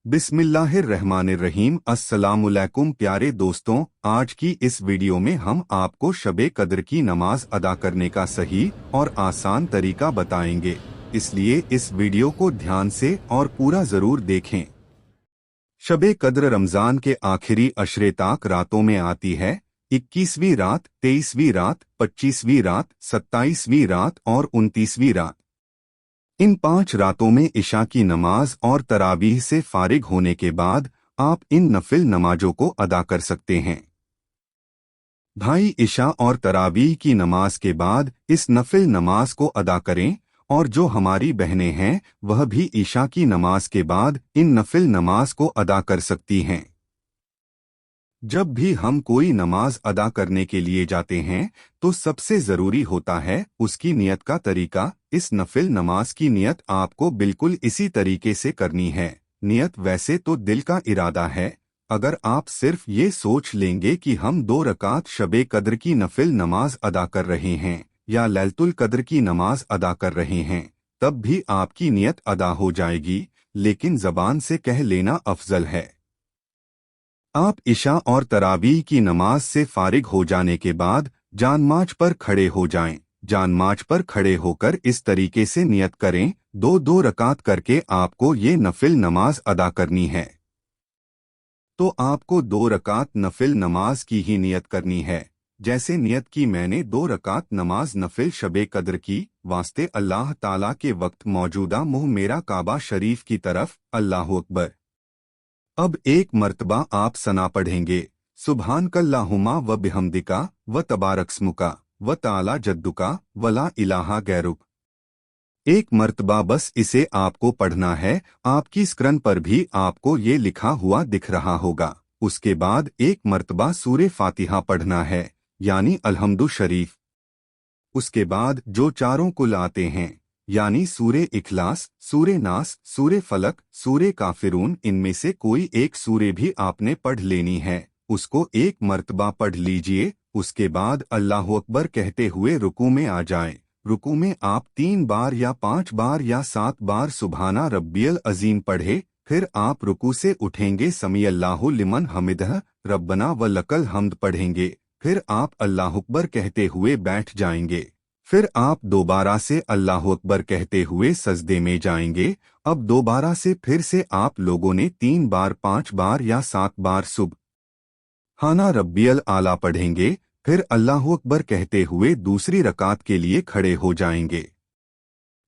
बिस्मिल्लाहिर्रहमानिर्रहीम। अस्सलामुअलैकुम प्यारे दोस्तों, आज की इस वीडियो में हम आपको शबे कद्र की नमाज अदा करने का सही और आसान तरीका बताएंगे, इसलिए इस वीडियो को ध्यान से और पूरा जरूर देखें। शबे कद्र रमजान के आखिरी अशरे ताक रातों में आती है। 21वीं रात, 23वीं रात, 25वीं रात, 27वीं रात और 29वीं रात। इन 5 रातों में इशा की नमाज और तरावीह से फारिग होने के बाद आप इन नफिल नमाजों को अदा कर सकते हैं। भाई, इशा और तरावीह की नमाज के बाद इस नफिल नमाज को अदा करें, और जो हमारी बहनें हैं वह भी इशा की नमाज के बाद इन नफिल नमाज को अदा कर सकती हैं। जब भी हम कोई नमाज अदा करने के लिए जाते हैं तो सबसे ज़रूरी होता है उसकी नियत का तरीका। इस नफिल नमाज की नियत आपको बिल्कुल इसी तरीके से करनी है। नियत वैसे तो दिल का इरादा है। अगर आप सिर्फ ये सोच लेंगे कि हम 2 रकात शबे कद्र की नफिल नमाज अदा कर रहे हैं या लैलतुल कद्र की नमाज अदा कर रहे हैं, तब भी आपकी नियत अदा हो जाएगी, लेकिन ज़बान से कह लेना अफजल है। आप इशा और तरावीह की नमाज से फारिग हो जाने के बाद जानमाज पर खड़े हो जाएं। जानमाज पर खड़े होकर इस तरीके से नियत करें, 2-2 रकात करके आपको ये नफिल नमाज अदा करनी है। तो आपको 2 रकात नफिल नमाज की ही नियत करनी है। जैसे नियत की मैंने 2 रकात नमाज नफिल शबे कद्र की, वास्ते अल्लाह ताला के वक्त मौजूदा मुँह मेरा काबा शरीफ की तरफ, अल्लाहु अकबर। अब एक मर्तबा आप सना पढ़ेंगे, सुब्हानकल्लाहुम्मा व बिहम्दिका व तबारकस्मुका व ताला जद्दुका वला इलाहा गैरुक। एक मर्तबा बस इसे आपको पढ़ना है। आपकी स्क्रीन पर भी आपको ये लिखा हुआ दिख रहा होगा। उसके बाद एक मर्तबा सूरे फातिहा पढ़ना है, यानी अलहम्दु शरीफ। उसके बाद जो चारों कुल आते हैं, यानी सूरे इखलास, सूरे नास, सूरे फलक, सूरे काफिरून, इनमें से कोई एक सूरे भी आपने पढ़ लेनी है। उसको एक मर्तबा पढ़ लीजिए। उसके बाद अल्लाहु अकबर कहते हुए रुकू में आ जाएं। रुकू में आप 3 बार या 5 बार या 7 बार सुभाना रब्बियल अजीम पढ़े। फिर आप रुकू से उठेंगे, समी अल्लाहु लिमन हमिदह रब्बना व लकल हम्द पढ़ेंगे। फिर आप अल्लाहु अकबर कहते हुए बैठ जाएंगे। फिर आप दोबारा से अल्लाहु अकबर कहते हुए सजदे में जाएंगे। अब दोबारा से फिर से आप लोगों ने 3 बार, 5 बार या 7 बार सुबहाना रब्बियल आला पढ़ेंगे। फिर अल्लाहु अकबर कहते हुए दूसरी रकात के लिए खड़े हो जाएंगे।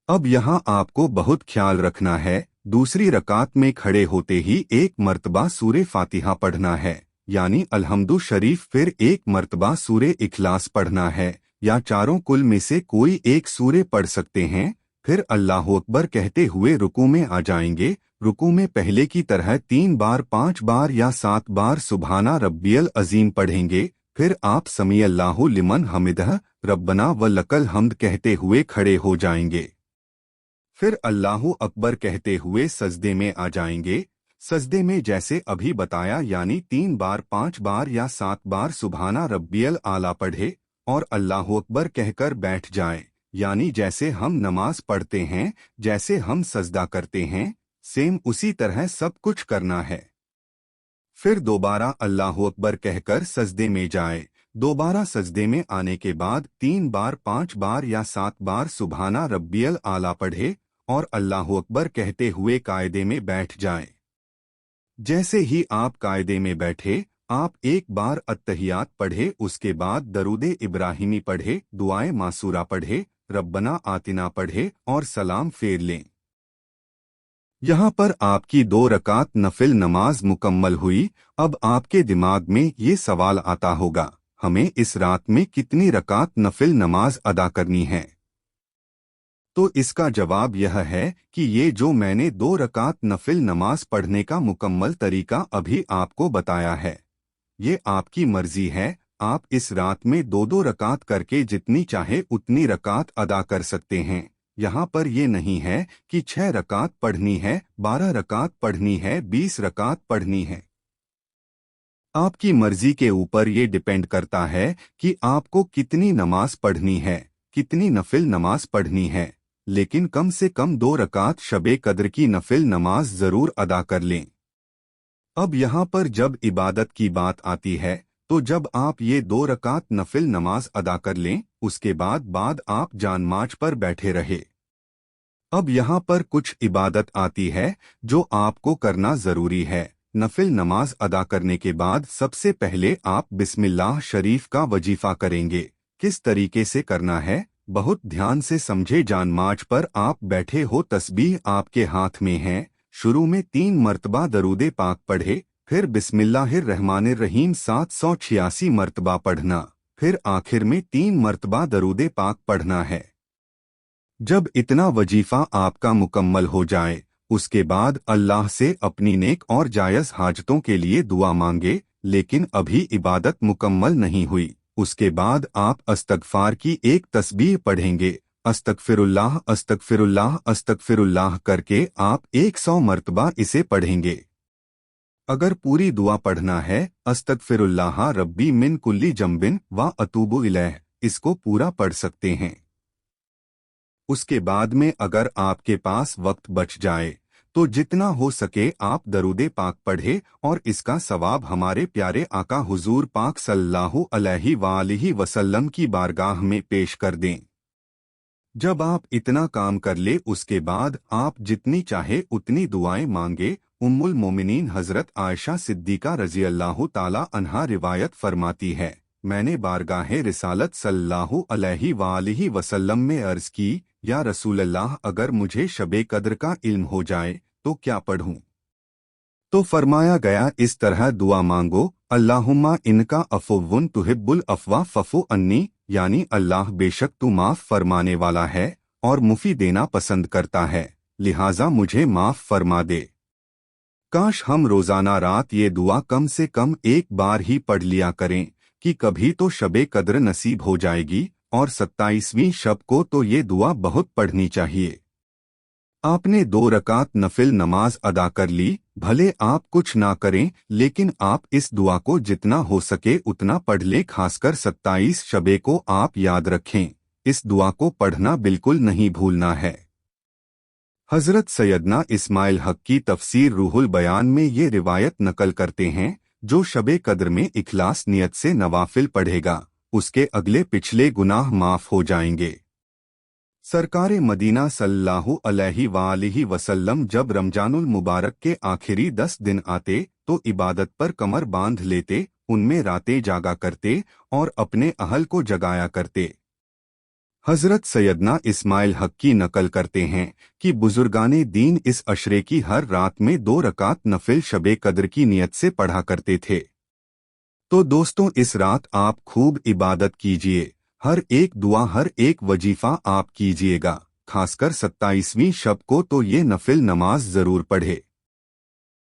अब यहाँ आपको बहुत ख्याल रखना है, दूसरी रकात में खड़े होते ही एक मर्तबा सूरे फातिहा पढ़ना है, यानी अलहम्दु शरीफ। फिर एक मर्तबा सूरे इखलास पढ़ना है, या चारों कुल में से कोई एक सूरे पढ़ सकते हैं। फिर अल्लाहु अकबर कहते हुए रुकू में आ जाएंगे। रुकू में पहले की तरह 3 बार, 5 बार या 7 बार सुभाना रब्बियल अजीम पढ़ेंगे। फिर आप समी अल्लाहु लिमन हमिदह रब्बना व लकल हम्द कहते हुए खड़े हो जाएंगे। फिर अल्लाहु अकबर कहते हुए सजदे में आ जाएंगे। सजदे में जैसे अभी बताया, यानी 3 बार, 5 बार या 7 बार सुभाना रब्बियल आला पढ़े और अल्लाहु अकबर कहकर बैठ जाएं, यानी जैसे हम नमाज पढ़ते हैं, जैसे हम सजदा करते हैं, सेम उसी तरह सब कुछ करना है। फिर दोबारा अल्लाहु अकबर कहकर सजदे में जाए। दोबारा सजदे में आने के बाद 3 बार, 5 बार या 7 बार सुभाना रब्बियल आला पढ़े और अल्लाहु अकबर कहते हुए कायदे में बैठ जाएं। जैसे ही आप कायदे में बैठे, आप एक बार अत्तहियात पढ़े, उसके बाद दरूदे इब्राहिमी पढ़े, दुआए मासूरा पढ़े, रब्बना आतिना पढ़े और सलाम फेर लें। यहाँ पर आपकी 2 रकात नफिल नमाज मुकम्मल हुई। अब आपके दिमाग में ये सवाल आता होगा, हमें इस रात में कितनी रकात नफिल नमाज अदा करनी है? तो इसका जवाब यह है कि ये जो मैंने 2 रकात नफिल नमाज पढ़ने का मुकम्मल तरीका अभी आपको बताया है, ये आपकी मर्जी है। आप इस रात में 2-2 रकात करके जितनी चाहे उतनी रकात अदा कर सकते हैं। यहाँ पर ये नहीं है कि 6 रकात पढ़नी है, 12 रकात पढ़नी है, 20 रकात पढ़नी है। आपकी मर्जी के ऊपर ये डिपेंड करता है कि आपको कितनी नमाज पढ़नी है, कितनी नफिल नमाज पढ़नी है। लेकिन कम से कम 2 रकात शबे कद्र की नफिल नमाज जरूर अदा कर लें। अब यहाँ पर जब इबादत की बात आती है तो जब आप ये 2 रकात नफिल नमाज अदा कर लें उसके बाद आप जानमाज पर बैठे रहे। अब यहाँ पर कुछ इबादत आती है जो आपको करना जरूरी है। नफिल नमाज अदा करने के बाद सबसे पहले आप बिस्मिल्लाह शरीफ का वजीफा करेंगे। किस तरीके से करना है बहुत ध्यान से समझे। जानमाज पर आप बैठे हो, तस्बीह आपके हाथ में है। शुरू में 3 मर्तबा दरूदे पाक पढ़े, फिर बिस्मिल्लाहिर्रहमानिर्रहीम 786 मर्तबा पढ़ना, फिर आखिर में 3 मर्तबा दरूदे पाक पढ़ना है। जब इतना वजीफा आपका मुकम्मल हो जाए उसके बाद अल्लाह से अपनी नेक और जायज़ हाजतों के लिए दुआ मांगे। लेकिन अभी इबादत मुकम्मल नहीं हुई, उसके बाद आप अस्तगफार की एक तस्बीह पढ़ेंगे। अस्तगफिरुल्लाह अस्तगफिरुल्लाह अस्तगफिरुल्लाह करके आप 100 मर्तबा इसे पढ़ेंगे। अगर पूरी दुआ पढ़ना है अस्तगफिरुल्लाह रब्बी मिन कुल्ली जम्बिन व अतूबु इलैह, इसको पूरा पढ़ सकते हैं। उसके बाद में अगर आपके पास वक्त बच जाए तो जितना हो सके आप दरूदे पाक पढ़े और इसका सवाब हमारे प्यारे आका हुजूर पाक सल्लल्लाहु अलैहि वसल्लम की बारगाह में पेश कर दें। जब आप इतना काम कर ले उसके बाद आप जितनी चाहे उतनी दुआएं मांगे। उम्मुल मोमिनीन हजरत आयशा सिद्दीका रजी अल्लाह ताला अन्हा रिवायत फरमाती है, मैंने बारगाहे रिसालत सल्लल्लाहु अलैहि वसल्लम में अर्ज की, या रसूलल्लाह अगर मुझे शबे कद्र का इल्म हो जाए तो क्या पढ़ूं? तो फरमाया गया इस तरह दुआ मांगो, अल्लाहुम्मा इनका अफुव्वुन तुहिब्बुल अफवा फफु अन्नी, यानी अल्लाह बेशक तू माफ फरमाने वाला है और मुफी देना पसंद करता है, लिहाजा मुझे माफ फरमा दे। काश हम रोजाना रात ये दुआ कम से कम एक बार ही पढ़ लिया करें कि कभी तो शबे कद्र नसीब हो जाएगी और 27वीं शब को तो ये दुआ बहुत पढ़नी चाहिए। आपने 2 रकात नफिल नमाज अदा कर ली, भले आप कुछ ना करें लेकिन आप इस दुआ को जितना हो सके उतना पढ़ लें। खासकर 27 शबे को आप याद रखें, इस दुआ को पढ़ना बिल्कुल नहीं भूलना है। हजरत सैयदना इस्माइल हक की तफसीर रूहुल बयान में ये रिवायत नकल करते हैं, जो शबे कद्र में इखलास नियत से नवाफिल पढ़ेगा उसके अगले पिछले गुनाह माफ हो जाएंगे। सरकारे मदीना सल्लल्लाहु अलैहि वसल्लम जब रमजानुल मुबारक के आखिरी 10 दिन आते तो इबादत पर कमर बांध लेते, उनमें रातें जागा करते और अपने अहल को जगाया करते। हजरत सैयदना इस्माइल हक की नकल करते हैं कि बुजुर्गाने दीन इस अशरे की हर रात में 2 रकात नफिल शबे कद्र की नियत से पढ़ा करते थे। तो दोस्तों इस रात आप खूब इबादत कीजिए, हर एक दुआ हर एक वजीफा आप कीजिएगा। खासकर 27वीं शब को तो ये नफिल नमाज जरूर पढ़े।